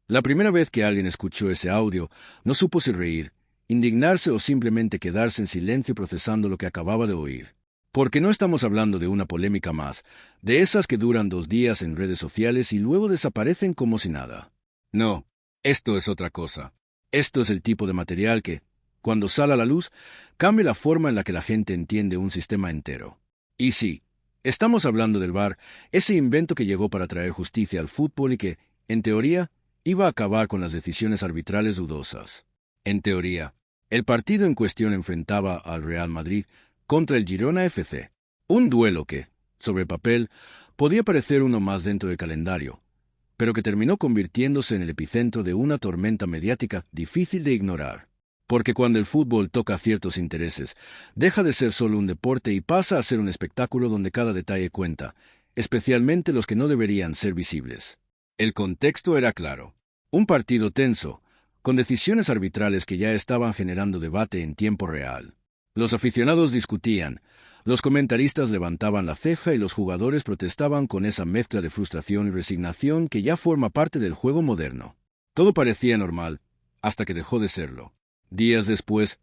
La primera vez que alguien escuchó ese audio, no supo si reír, indignarse o simplemente quedarse en silencio procesando lo que acababa de oír. Porque no estamos hablando de una polémica más, de esas que duran 2 días en redes sociales y luego desaparecen como si nada. No, esto es otra cosa. Esto es el tipo de material que, cuando sale a la luz, cambia la forma en la que la gente entiende un sistema entero. Y sí, estamos hablando del VAR, ese invento que llegó para traer justicia al fútbol y que, en teoría, iba a acabar con las decisiones arbitrales dudosas. En teoría, el partido en cuestión enfrentaba al Real Madrid contra el Girona FC. Un duelo que, sobre el papel, podía parecer uno más dentro del calendario, pero que terminó convirtiéndose en el epicentro de una tormenta mediática difícil de ignorar. Porque cuando el fútbol toca ciertos intereses, deja de ser solo un deporte y pasa a ser un espectáculo donde cada detalle cuenta, especialmente los que no deberían ser visibles. El contexto era claro. Un partido tenso, con decisiones arbitrales que ya estaban generando debate en tiempo real. Los aficionados discutían, los comentaristas levantaban la ceja y los jugadores protestaban con esa mezcla de frustración y resignación que ya forma parte del juego moderno. Todo parecía normal, hasta que dejó de serlo. Días después,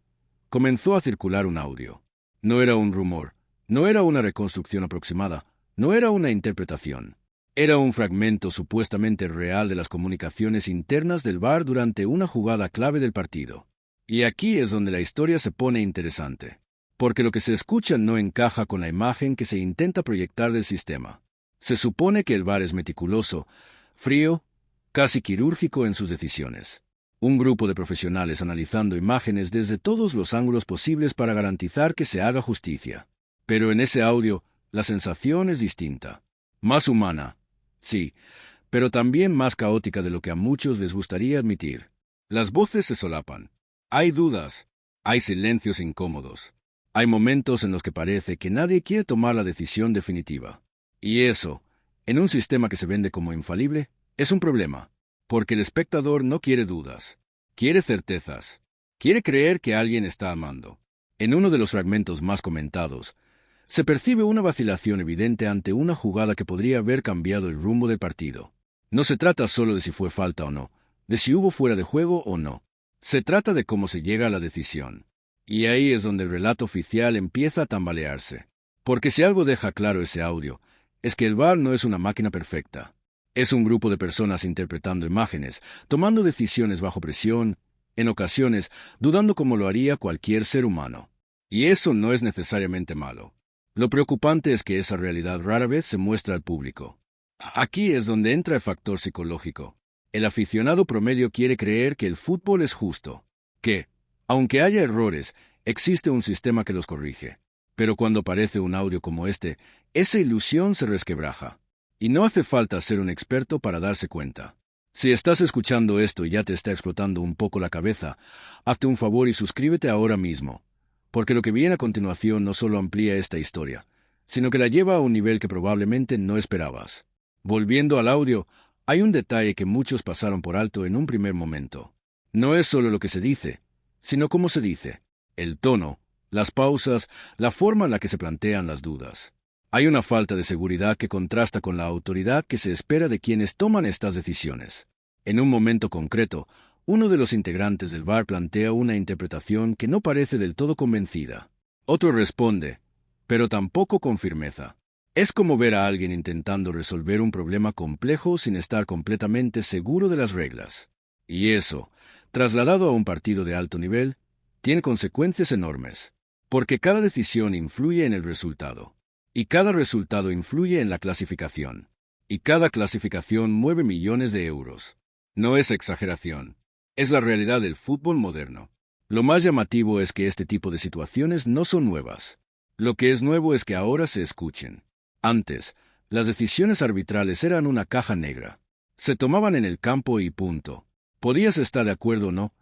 comenzó a circular un audio. No era un rumor, no era una reconstrucción aproximada, no era una interpretación. Era un fragmento supuestamente real de las comunicaciones internas del VAR durante una jugada clave del partido. Y aquí es donde la historia se pone interesante, porque lo que se escucha no encaja con la imagen que se intenta proyectar del sistema. Se supone que el VAR es meticuloso, frío, casi quirúrgico en sus decisiones. Un grupo de profesionales analizando imágenes desde todos los ángulos posibles para garantizar que se haga justicia. Pero en ese audio, la sensación es distinta. Más humana, sí, pero también más caótica de lo que a muchos les gustaría admitir. Las voces se solapan. Hay dudas, hay silencios incómodos, hay momentos en los que parece que nadie quiere tomar la decisión definitiva. Y eso, en un sistema que se vende como infalible, es un problema, porque el espectador no quiere dudas, quiere certezas, quiere creer que alguien está amando. En uno de los fragmentos más comentados, se percibe una vacilación evidente ante una jugada que podría haber cambiado el rumbo del partido. No se trata solo de si fue falta o no, de si hubo fuera de juego o no. Se trata de cómo se llega a la decisión. Y ahí es donde el relato oficial empieza a tambalearse. Porque si algo deja claro ese audio, es que el VAR no es una máquina perfecta. Es un grupo de personas interpretando imágenes, tomando decisiones bajo presión, en ocasiones dudando como lo haría cualquier ser humano. Y eso no es necesariamente malo. Lo preocupante es que esa realidad rara vez se muestra al público. Aquí es donde entra el factor psicológico. El aficionado promedio quiere creer que el fútbol es justo, que, aunque haya errores, existe un sistema que los corrige. Pero cuando aparece un audio como este, esa ilusión se resquebraja. Y no hace falta ser un experto para darse cuenta. Si estás escuchando esto y ya te está explotando un poco la cabeza, hazte un favor y suscríbete ahora mismo, porque lo que viene a continuación no solo amplía esta historia, sino que la lleva a un nivel que probablemente no esperabas. Volviendo al audio, hay un detalle que muchos pasaron por alto en un primer momento. No es solo lo que se dice, sino cómo se dice, el tono, las pausas, la forma en la que se plantean las dudas. Hay una falta de seguridad que contrasta con la autoridad que se espera de quienes toman estas decisiones. En un momento concreto, uno de los integrantes del VAR plantea una interpretación que no parece del todo convencida. Otro responde, pero tampoco con firmeza. Es como ver a alguien intentando resolver un problema complejo sin estar completamente seguro de las reglas. Y eso, trasladado a un partido de alto nivel, tiene consecuencias enormes, porque cada decisión influye en el resultado, y cada resultado influye en la clasificación, y cada clasificación mueve millones de euros. No es exageración, es la realidad del fútbol moderno. Lo más llamativo es que este tipo de situaciones no son nuevas. Lo que es nuevo es que ahora se escuchen. Antes, las decisiones arbitrales eran una caja negra. Se tomaban en el campo y punto. Podías estar de acuerdo o no,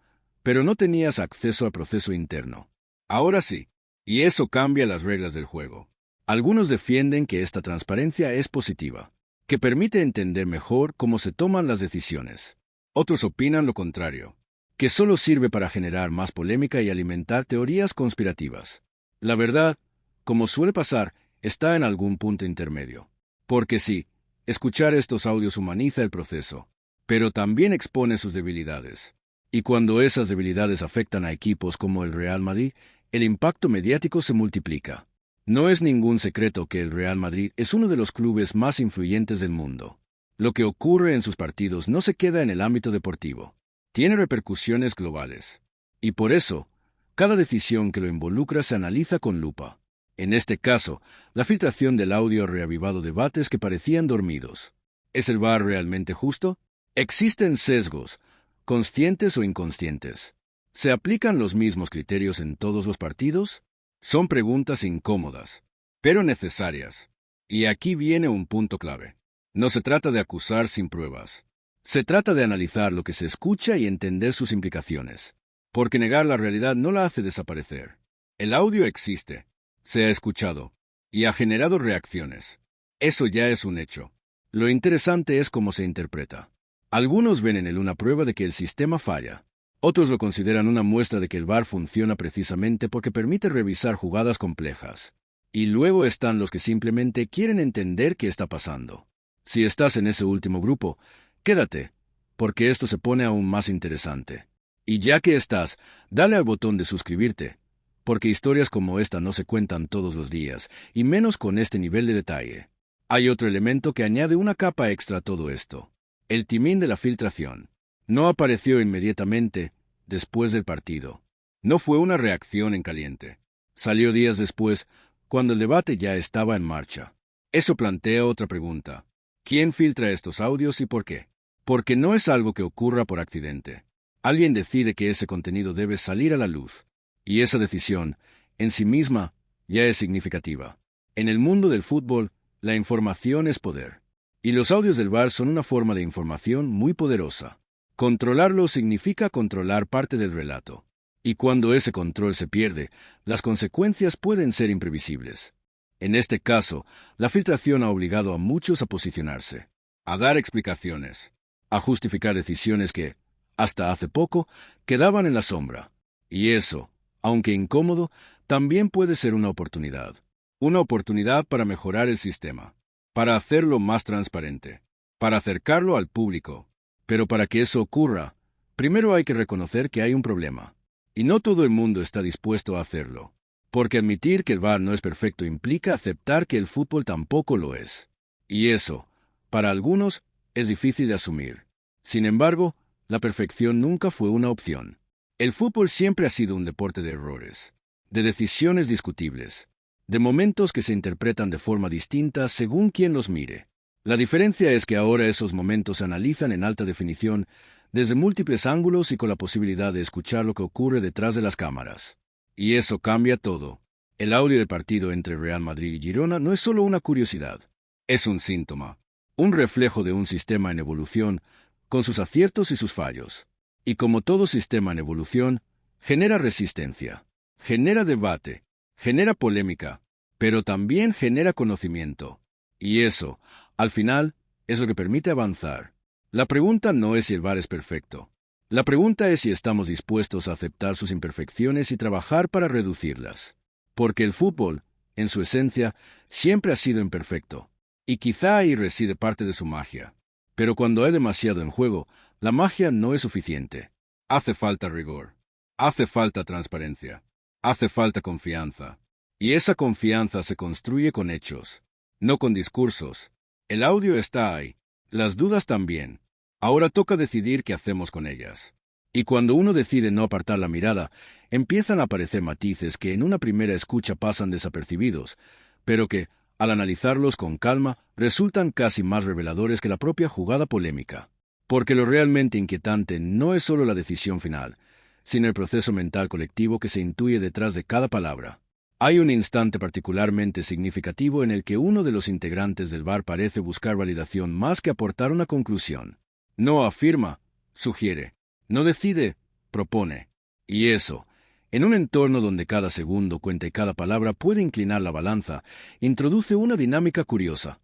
pero no tenías acceso al proceso interno. Ahora sí, y eso cambia las reglas del juego. Algunos defienden que esta transparencia es positiva, que permite entender mejor cómo se toman las decisiones. Otros opinan lo contrario, que solo sirve para generar más polémica y alimentar teorías conspirativas. La verdad, como suele pasar, está en algún punto intermedio. Porque sí, escuchar estos audios humaniza el proceso, pero también expone sus debilidades. Y cuando esas debilidades afectan a equipos como el Real Madrid, el impacto mediático se multiplica. No es ningún secreto que el Real Madrid es uno de los clubes más influyentes del mundo. Lo que ocurre en sus partidos no se queda en el ámbito deportivo. Tiene repercusiones globales. Y por eso, cada decisión que lo involucra se analiza con lupa. En este caso, la filtración del audio ha reavivado debates que parecían dormidos. ¿Es el VAR realmente justo? ¿Existen sesgos, conscientes o inconscientes? ¿Se aplican los mismos criterios en todos los partidos? Son preguntas incómodas, pero necesarias. Y aquí viene un punto clave. No se trata de acusar sin pruebas. Se trata de analizar lo que se escucha y entender sus implicaciones. Porque negar la realidad no la hace desaparecer. El audio existe, se ha escuchado, y ha generado reacciones. Eso ya es un hecho. Lo interesante es cómo se interpreta. Algunos ven en él una prueba de que el sistema falla. Otros lo consideran una muestra de que el VAR funciona precisamente porque permite revisar jugadas complejas. Y luego están los que simplemente quieren entender qué está pasando. Si estás en ese último grupo, quédate, porque esto se pone aún más interesante. Y ya que estás, dale al botón de suscribirte, porque historias como esta no se cuentan todos los días, y menos con este nivel de detalle. Hay otro elemento que añade una capa extra a todo esto. El timing de la filtración. No apareció inmediatamente después del partido. No fue una reacción en caliente. Salió días después, cuando el debate ya estaba en marcha. Eso plantea otra pregunta. ¿Quién filtra estos audios y por qué? Porque no es algo que ocurra por accidente. Alguien decide que ese contenido debe salir a la luz. Y esa decisión, en sí misma, ya es significativa. En el mundo del fútbol, la información es poder. Y los audios del VAR son una forma de información muy poderosa. Controlarlo significa controlar parte del relato. Y cuando ese control se pierde, las consecuencias pueden ser imprevisibles. En este caso, la filtración ha obligado a muchos a posicionarse, a dar explicaciones, a justificar decisiones que, hasta hace poco, quedaban en la sombra. Y eso, aunque incómodo, también puede ser una oportunidad. Una oportunidad para mejorar el sistema, para hacerlo más transparente, para acercarlo al público. Pero para que eso ocurra, primero hay que reconocer que hay un problema. Y no todo el mundo está dispuesto a hacerlo. Porque admitir que el VAR no es perfecto implica aceptar que el fútbol tampoco lo es. Y eso, para algunos, es difícil de asumir. Sin embargo, la perfección nunca fue una opción. El fútbol siempre ha sido un deporte de errores, de decisiones discutibles, de momentos que se interpretan de forma distinta según quien los mire. La diferencia es que ahora esos momentos se analizan en alta definición, desde múltiples ángulos y con la posibilidad de escuchar lo que ocurre detrás de las cámaras. Y eso cambia todo. El audio del partido entre Real Madrid y Girona no es solo una curiosidad, es un síntoma, un reflejo de un sistema en evolución, con sus aciertos y sus fallos. Y como todo sistema en evolución, genera resistencia, genera debate, genera polémica, pero también genera conocimiento. Y eso, al final, es lo que permite avanzar. La pregunta no es si el VAR es perfecto. La pregunta es si estamos dispuestos a aceptar sus imperfecciones y trabajar para reducirlas. Porque el fútbol, en su esencia, siempre ha sido imperfecto. Y quizá ahí reside parte de su magia. Pero cuando hay demasiado en juego, la magia no es suficiente. Hace falta rigor. Hace falta transparencia. Hace falta confianza. Y esa confianza se construye con hechos, no con discursos. El audio está ahí. Las dudas también. Ahora toca decidir qué hacemos con ellas. Y cuando uno decide no apartar la mirada, empiezan a aparecer matices que en una primera escucha pasan desapercibidos, pero que, al analizarlos con calma, resultan casi más reveladores que la propia jugada polémica. Porque lo realmente inquietante no es solo la decisión final, sino el proceso mental colectivo que se intuye detrás de cada palabra. Hay un instante particularmente significativo en el que uno de los integrantes del VAR parece buscar validación más que aportar una conclusión. No afirma, sugiere. No decide, propone. Y eso, en un entorno donde cada segundo cuenta y cada palabra puede inclinar la balanza, introduce una dinámica curiosa.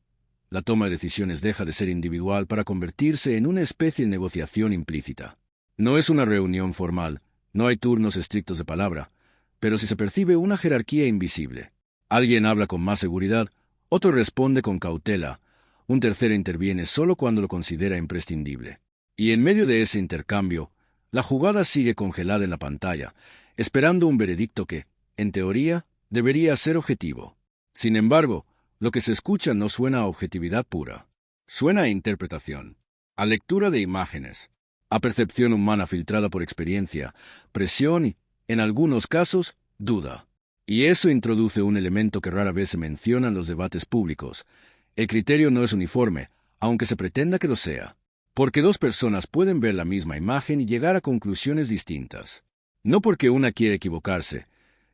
La toma de decisiones deja de ser individual para convertirse en una especie de negociación implícita. No es una reunión formal, no hay turnos estrictos de palabra, pero si se percibe una jerarquía invisible. Alguien habla con más seguridad, otro responde con cautela, un tercero interviene solo cuando lo considera imprescindible. Y en medio de ese intercambio, la jugada sigue congelada en la pantalla, esperando un veredicto que, en teoría, debería ser objetivo. Sin embargo, lo que se escucha no suena a objetividad pura. Suena a interpretación, a lectura de imágenes, a percepción humana filtrada por experiencia, presión y, en algunos casos, duda. Y eso introduce un elemento que rara vez se menciona en los debates públicos. El criterio no es uniforme, aunque se pretenda que lo sea. Porque dos personas pueden ver la misma imagen y llegar a conclusiones distintas. No porque una quiere equivocarse,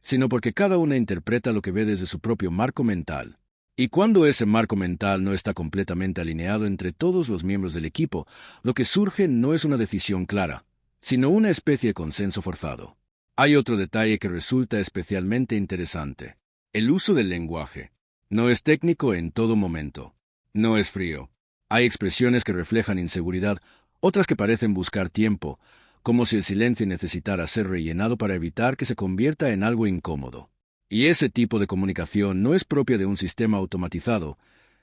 sino porque cada una interpreta lo que ve desde su propio marco mental. Y cuando ese marco mental no está completamente alineado entre todos los miembros del equipo, lo que surge no es una decisión clara, sino una especie de consenso forzado. Hay otro detalle que resulta especialmente interesante. El uso del lenguaje. No es técnico en todo momento. No es frío. Hay expresiones que reflejan inseguridad, otras que parecen buscar tiempo, como si el silencio necesitara ser rellenado para evitar que se convierta en algo incómodo. Y ese tipo de comunicación no es propia de un sistema automatizado,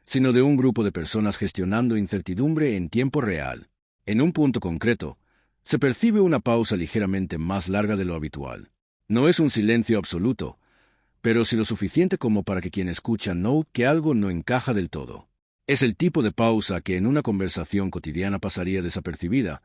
sino de un grupo de personas gestionando incertidumbre en tiempo real. En un punto concreto, se percibe una pausa ligeramente más larga de lo habitual. No es un silencio absoluto, pero sí lo suficiente como para que quien escucha note que algo no encaja del todo. Es el tipo de pausa que en una conversación cotidiana pasaría desapercibida,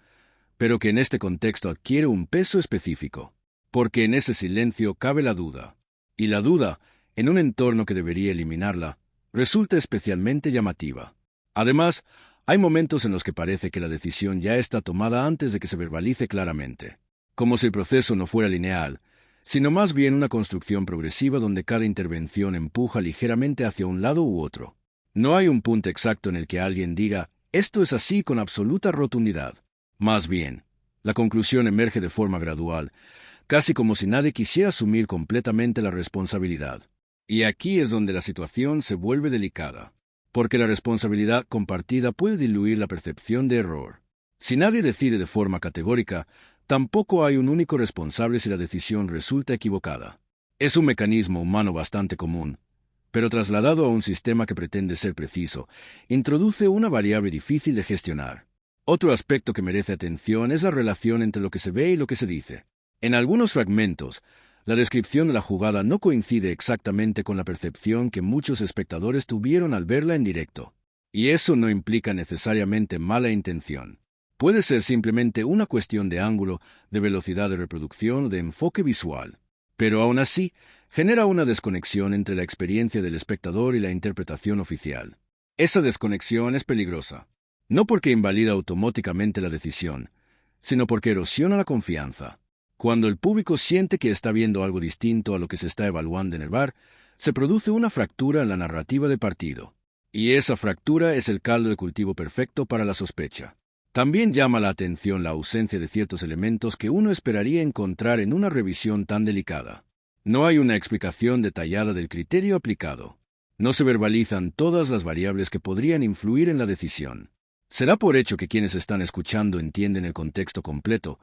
pero que en este contexto adquiere un peso específico, porque en ese silencio cabe la duda. Y la duda, en un entorno que debería eliminarla, resulta especialmente llamativa. Además, hay momentos en los que parece que la decisión ya está tomada antes de que se verbalice claramente, como si el proceso no fuera lineal, sino más bien una construcción progresiva donde cada intervención empuja ligeramente hacia un lado u otro. No hay un punto exacto en el que alguien diga, esto es así con absoluta rotundidad. Más bien, la conclusión emerge de forma gradual, casi como si nadie quisiera asumir completamente la responsabilidad. Y aquí es donde la situación se vuelve delicada, porque la responsabilidad compartida puede diluir la percepción de error. Si nadie decide de forma categórica, tampoco hay un único responsable si la decisión resulta equivocada. Es un mecanismo humano bastante común, pero trasladado a un sistema que pretende ser preciso, introduce una variable difícil de gestionar. Otro aspecto que merece atención es la relación entre lo que se ve y lo que se dice. En algunos fragmentos, la descripción de la jugada no coincide exactamente con la percepción que muchos espectadores tuvieron al verla en directo. Y eso no implica necesariamente mala intención. Puede ser simplemente una cuestión de ángulo, de velocidad de reproducción o de enfoque visual. Pero aún así, genera una desconexión entre la experiencia del espectador y la interpretación oficial. Esa desconexión es peligrosa, no porque invalida automáticamente la decisión, sino porque erosiona la confianza. Cuando el público siente que está viendo algo distinto a lo que se está evaluando en el VAR, se produce una fractura en la narrativa de partido. Y esa fractura es el caldo de cultivo perfecto para la sospecha. También llama la atención la ausencia de ciertos elementos que uno esperaría encontrar en una revisión tan delicada. No hay una explicación detallada del criterio aplicado. No se verbalizan todas las variables que podrían influir en la decisión. Se da por hecho que quienes están escuchando entienden el contexto completo,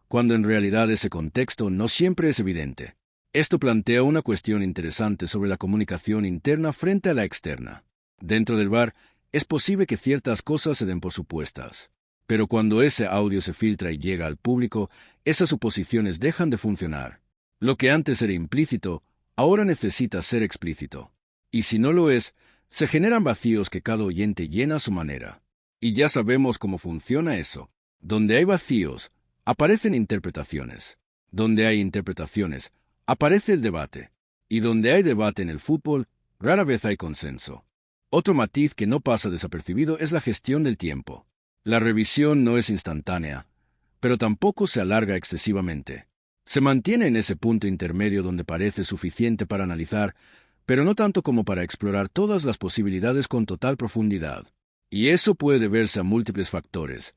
cuando en realidad ese contexto no siempre es evidente. Esto plantea una cuestión interesante sobre la comunicación interna frente a la externa. Dentro del VAR, es posible que ciertas cosas se den por supuestas. Pero cuando ese audio se filtra y llega al público, esas suposiciones dejan de funcionar. Lo que antes era implícito, ahora necesita ser explícito. Y si no lo es, se generan vacíos que cada oyente llena a su manera. Y ya sabemos cómo funciona eso. Donde hay vacíos, aparecen interpretaciones. Donde hay interpretaciones, aparece el debate. Y donde hay debate en el fútbol, rara vez hay consenso. Otro matiz que no pasa desapercibido es la gestión del tiempo. La revisión no es instantánea, pero tampoco se alarga excesivamente. Se mantiene en ese punto intermedio donde parece suficiente para analizar, pero no tanto como para explorar todas las posibilidades con total profundidad. Y eso puede deberse a múltiples factores: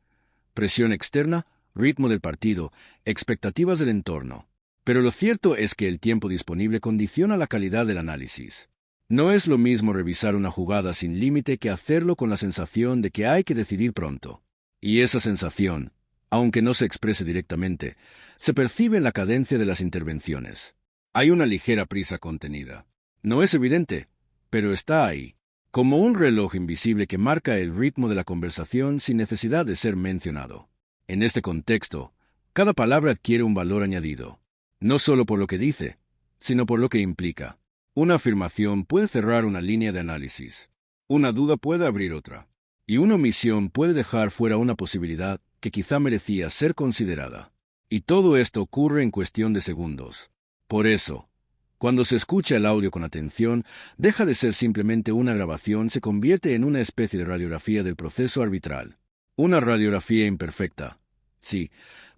presión externa, ritmo del partido, expectativas del entorno. Pero lo cierto es que el tiempo disponible condiciona la calidad del análisis. No es lo mismo revisar una jugada sin límite que hacerlo con la sensación de que hay que decidir pronto. Y esa sensación, aunque no se exprese directamente, se percibe en la cadencia de las intervenciones. Hay una ligera prisa contenida. No es evidente, pero está ahí, como un reloj invisible que marca el ritmo de la conversación sin necesidad de ser mencionado. En este contexto, cada palabra adquiere un valor añadido, no solo por lo que dice, sino por lo que implica. Una afirmación puede cerrar una línea de análisis, una duda puede abrir otra, y una omisión puede dejar fuera una posibilidad que quizá merecía ser considerada. Y todo esto ocurre en cuestión de segundos. Por eso, cuando se escucha el audio con atención, deja de ser simplemente una grabación, se convierte en una especie de radiografía del proceso arbitral. Una radiografía imperfecta, sí,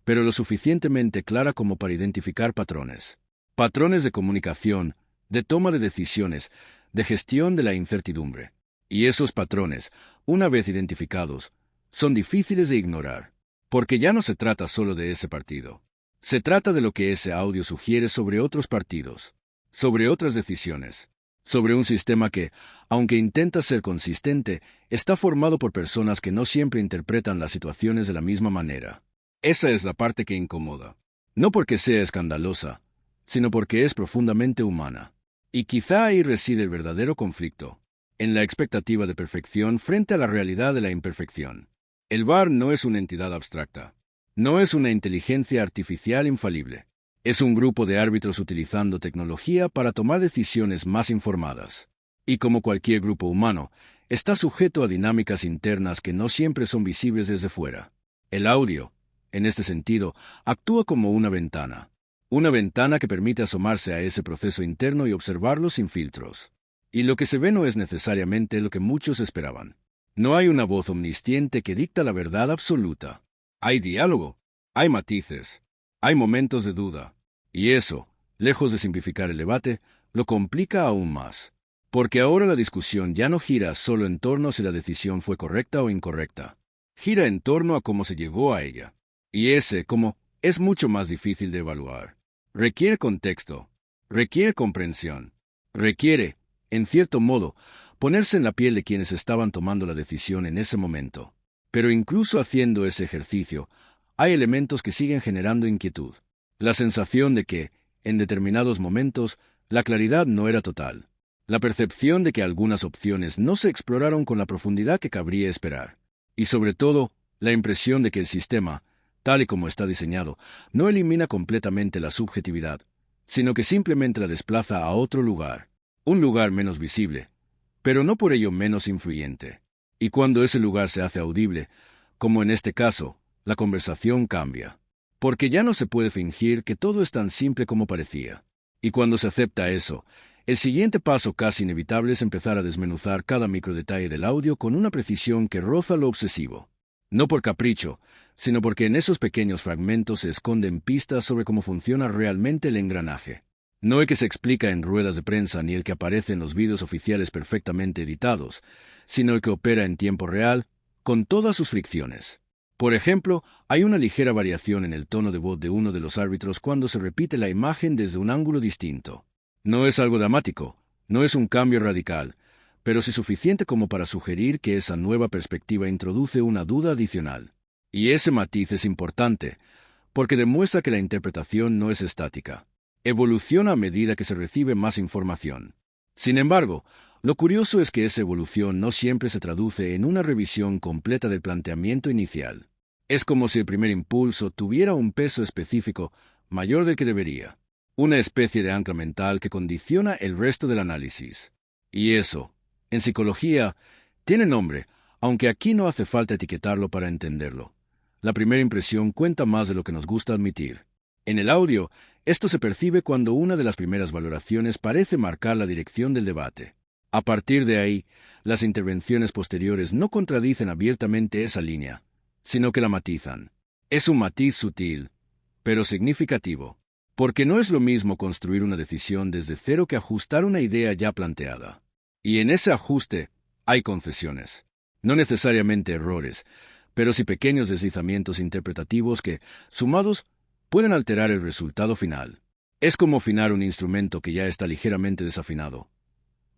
pero lo suficientemente clara como para identificar patrones. Patrones de comunicación, de toma de decisiones, de gestión de la incertidumbre. Y esos patrones, una vez identificados, son difíciles de ignorar, porque ya no se trata solo de ese partido. Se trata de lo que ese audio sugiere sobre otros partidos, sobre otras decisiones, sobre un sistema que, aunque intenta ser consistente, está formado por personas que no siempre interpretan las situaciones de la misma manera. Esa es la parte que incomoda. No porque sea escandalosa, sino porque es profundamente humana. Y quizá ahí reside el verdadero conflicto, en la expectativa de perfección frente a la realidad de la imperfección. El VAR no es una entidad abstracta. No es una inteligencia artificial infalible. Es un grupo de árbitros utilizando tecnología para tomar decisiones más informadas. Y como cualquier grupo humano, está sujeto a dinámicas internas que no siempre son visibles desde fuera. El audio, en este sentido, actúa como una ventana. Una ventana que permite asomarse a ese proceso interno y observarlo sin filtros. Y lo que se ve no es necesariamente lo que muchos esperaban. No hay una voz omnisciente que dicta la verdad absoluta. Hay diálogo, hay matices, hay momentos de duda. Y eso, lejos de simplificar el debate, lo complica aún más. Porque ahora la discusión ya no gira solo en torno a si la decisión fue correcta o incorrecta. Gira en torno a cómo se llegó a ella. Y ese cómo es mucho más difícil de evaluar. Requiere contexto, requiere comprensión, requiere, en cierto modo, ponerse en la piel de quienes estaban tomando la decisión en ese momento. Pero incluso haciendo ese ejercicio, hay elementos que siguen generando inquietud. La sensación de que, en determinados momentos, la claridad no era total. La percepción de que algunas opciones no se exploraron con la profundidad que cabría esperar. Y sobre todo, la impresión de que el sistema, tal y como está diseñado, no elimina completamente la subjetividad, sino que simplemente la desplaza a otro lugar, un lugar menos visible, pero no por ello menos influyente. Y cuando ese lugar se hace audible, como en este caso, la conversación cambia. Porque ya no se puede fingir que todo es tan simple como parecía. Y cuando se acepta eso, el siguiente paso casi inevitable es empezar a desmenuzar cada microdetalle del audio con una precisión que roza lo obsesivo. No por capricho, sino porque en esos pequeños fragmentos se esconden pistas sobre cómo funciona realmente el engranaje. No el que se explica en ruedas de prensa ni el que aparece en los vídeos oficiales perfectamente editados, sino el que opera en tiempo real, con todas sus fricciones. Por ejemplo, hay una ligera variación en el tono de voz de uno de los árbitros cuando se repite la imagen desde un ángulo distinto. No es algo dramático, no es un cambio radical, pero sí suficiente como para sugerir que esa nueva perspectiva introduce una duda adicional. Y ese matiz es importante, porque demuestra que la interpretación no es estática. Evoluciona a medida que se recibe más información. Sin embargo, lo curioso es que esa evolución no siempre se traduce en una revisión completa del planteamiento inicial. Es como si el primer impulso tuviera un peso específico mayor del que debería. Una especie de ancla mental que condiciona el resto del análisis. Y eso, en psicología, tiene nombre, aunque aquí no hace falta etiquetarlo para entenderlo. La primera impresión cuenta más de lo que nos gusta admitir. En el audio, esto se percibe cuando una de las primeras valoraciones parece marcar la dirección del debate. A partir de ahí, las intervenciones posteriores no contradicen abiertamente esa línea, sino que la matizan. Es un matiz sutil, pero significativo, porque no es lo mismo construir una decisión desde cero que ajustar una idea ya planteada. Y en ese ajuste hay concesiones, no necesariamente errores, pero sí pequeños deslizamientos interpretativos que, sumados, pueden alterar el resultado final. Es como afinar un instrumento que ya está ligeramente desafinado.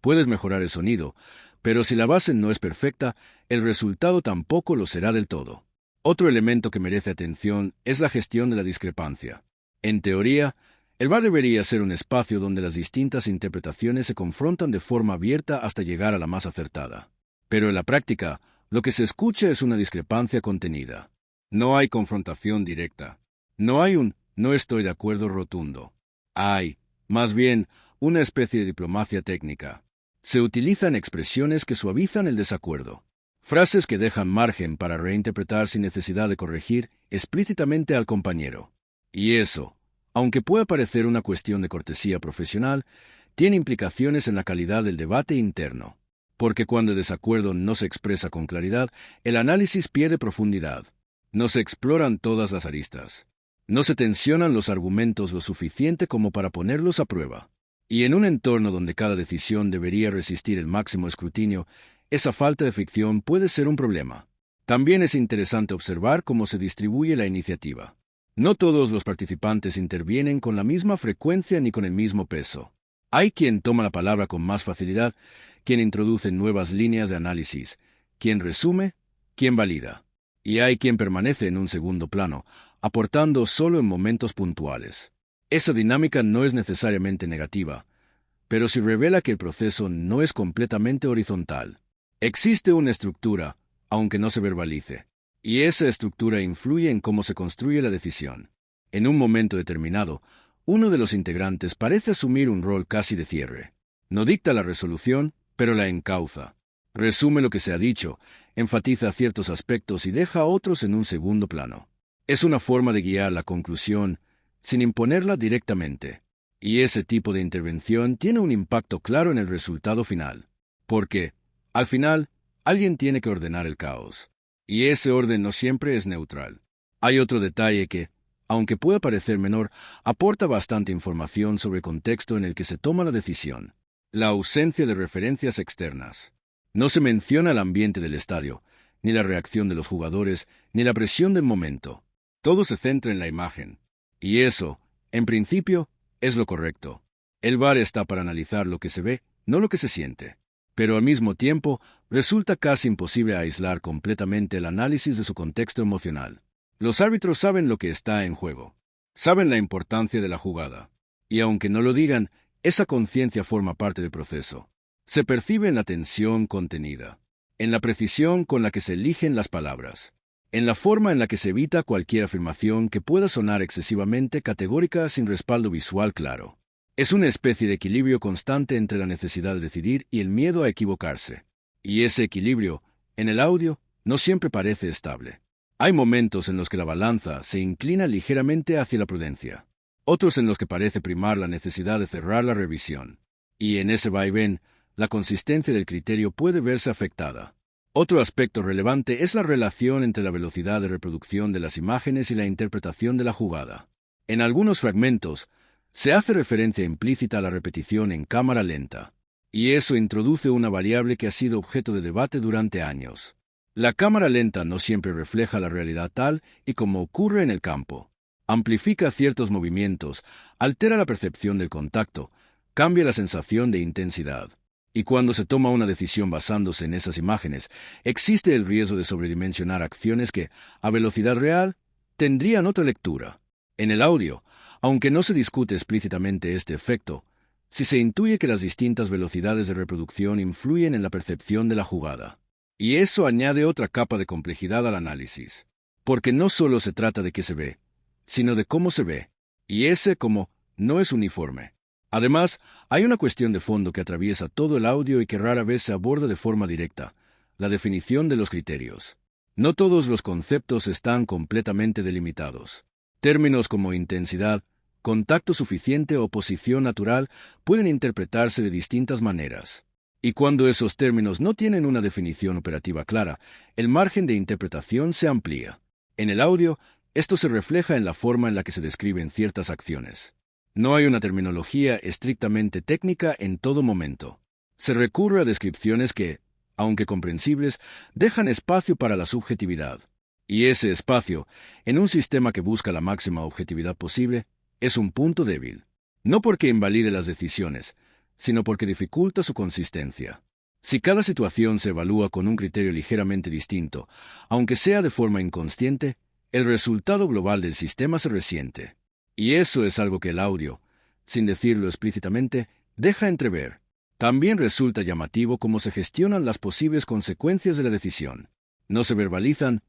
Puedes mejorar el sonido, pero si la base no es perfecta, el resultado tampoco lo será del todo. Otro elemento que merece atención es la gestión de la discrepancia. En teoría, el VAR debería ser un espacio donde las distintas interpretaciones se confrontan de forma abierta hasta llegar a la más acertada. Pero en la práctica, lo que se escucha es una discrepancia contenida. No hay confrontación directa. No hay un no estoy de acuerdo rotundo. Hay, más bien, una especie de diplomacia técnica. Se utilizan expresiones que suavizan el desacuerdo. Frases que dejan margen para reinterpretar sin necesidad de corregir explícitamente al compañero. Y eso, aunque pueda parecer una cuestión de cortesía profesional, tiene implicaciones en la calidad del debate interno. Porque cuando el desacuerdo no se expresa con claridad, el análisis pierde profundidad. No se exploran todas las aristas. No se tensionan los argumentos lo suficiente como para ponerlos a prueba. Y en un entorno donde cada decisión debería resistir el máximo escrutinio, esa falta de fricción puede ser un problema. También es interesante observar cómo se distribuye la iniciativa. No todos los participantes intervienen con la misma frecuencia ni con el mismo peso. Hay quien toma la palabra con más facilidad, quien introduce nuevas líneas de análisis, quien resume, quien valida. Y hay quien permanece en un segundo plano, aportando solo en momentos puntuales. Esa dinámica no es necesariamente negativa, pero sí revela que el proceso no es completamente horizontal. Existe una estructura, aunque no se verbalice, y esa estructura influye en cómo se construye la decisión. En un momento determinado, uno de los integrantes parece asumir un rol casi de cierre. No dicta la resolución, pero la encauza. Resume lo que se ha dicho, enfatiza ciertos aspectos y deja a otros en un segundo plano. Es una forma de guiar la conclusión sin imponerla directamente. Y ese tipo de intervención tiene un impacto claro en el resultado final. Porque, al final, alguien tiene que ordenar el caos. Y ese orden no siempre es neutral. Hay otro detalle que, aunque pueda parecer menor, aporta bastante información sobre el contexto en el que se toma la decisión. La ausencia de referencias externas. No se menciona el ambiente del estadio, ni la reacción de los jugadores, ni la presión del momento. Todo se centra en la imagen. Y eso, en principio, es lo correcto. El VAR está para analizar lo que se ve, no lo que se siente. Pero al mismo tiempo, resulta casi imposible aislar completamente el análisis de su contexto emocional. Los árbitros saben lo que está en juego. Saben la importancia de la jugada. Y aunque no lo digan, esa conciencia forma parte del proceso. Se percibe en la tensión contenida, en la precisión con la que se eligen las palabras, en la forma en la que se evita cualquier afirmación que pueda sonar excesivamente categórica sin respaldo visual claro. Es una especie de equilibrio constante entre la necesidad de decidir y el miedo a equivocarse. Y ese equilibrio, en el audio, no siempre parece estable. Hay momentos en los que la balanza se inclina ligeramente hacia la prudencia, otros en los que parece primar la necesidad de cerrar la revisión. Y en ese vaivén, la consistencia del criterio puede verse afectada. Otro aspecto relevante es la relación entre la velocidad de reproducción de las imágenes y la interpretación de la jugada. En algunos fragmentos, se hace referencia implícita a la repetición en cámara lenta, y eso introduce una variable que ha sido objeto de debate durante años. La cámara lenta no siempre refleja la realidad tal y como ocurre en el campo. Amplifica ciertos movimientos, altera la percepción del contacto, cambia la sensación de intensidad. Y cuando se toma una decisión basándose en esas imágenes, existe el riesgo de sobredimensionar acciones que, a velocidad real, tendrían otra lectura. En el audio, aunque no se discute explícitamente este efecto, si se intuye que las distintas velocidades de reproducción influyen en la percepción de la jugada. Y eso añade otra capa de complejidad al análisis. Porque no solo se trata de qué se ve, sino de cómo se ve. Y ese cómo no es uniforme. Además, hay una cuestión de fondo que atraviesa todo el audio y que rara vez se aborda de forma directa: la definición de los criterios. No todos los conceptos están completamente delimitados. Términos como intensidad, contacto suficiente o posición natural pueden interpretarse de distintas maneras. Y cuando esos términos no tienen una definición operativa clara, el margen de interpretación se amplía. En el audio, esto se refleja en la forma en la que se describen ciertas acciones. No hay una terminología estrictamente técnica en todo momento. Se recurre a descripciones que, aunque comprensibles, dejan espacio para la subjetividad. Y ese espacio, en un sistema que busca la máxima objetividad posible, es un punto débil. No porque invalide las decisiones, sino porque dificulta su consistencia. Si cada situación se evalúa con un criterio ligeramente distinto, aunque sea de forma inconsciente, el resultado global del sistema se resiente. Y eso es algo que el audio, sin decirlo explícitamente, deja entrever. También resulta llamativo cómo se gestionan las posibles consecuencias de la decisión. No se verbalizan,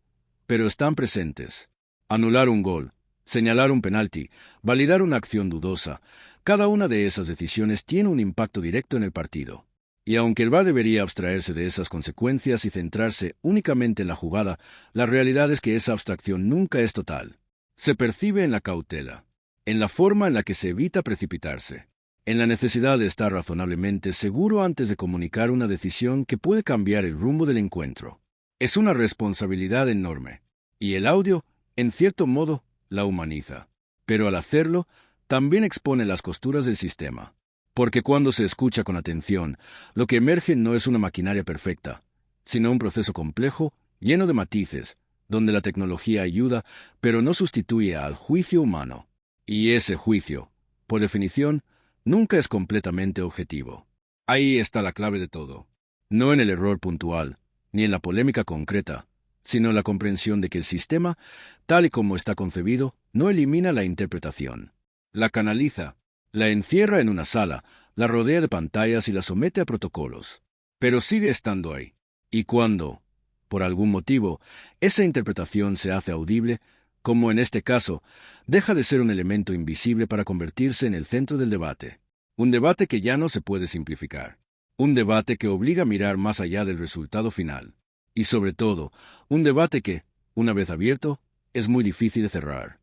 pero están presentes. Anular un gol, señalar un penalti, validar una acción dudosa, cada una de esas decisiones tiene un impacto directo en el partido. Y aunque el VAR debería abstraerse de esas consecuencias y centrarse únicamente en la jugada, la realidad es que esa abstracción nunca es total. Se percibe en la cautela, en la forma en la que se evita precipitarse, en la necesidad de estar razonablemente seguro antes de comunicar una decisión que puede cambiar el rumbo del encuentro. Es una responsabilidad enorme, y el audio, en cierto modo, la humaniza. Pero al hacerlo, también expone las costuras del sistema. Porque cuando se escucha con atención, lo que emerge no es una maquinaria perfecta, sino un proceso complejo, lleno de matices, donde la tecnología ayuda, pero no sustituye al juicio humano. Y ese juicio, por definición, nunca es completamente objetivo. Ahí está la clave de todo. No en el error puntual, ni en la polémica concreta, sino en la comprensión de que el sistema, tal y como está concebido, no elimina la interpretación. La canaliza, la encierra en una sala, la rodea de pantallas y la somete a protocolos. Pero sigue estando ahí. Y cuando, por algún motivo, esa interpretación se hace audible, como en este caso, deja de ser un elemento invisible para convertirse en el centro del debate. Un debate que ya no se puede simplificar. Un debate que obliga a mirar más allá del resultado final. Y sobre todo, un debate que, una vez abierto, es muy difícil de cerrar.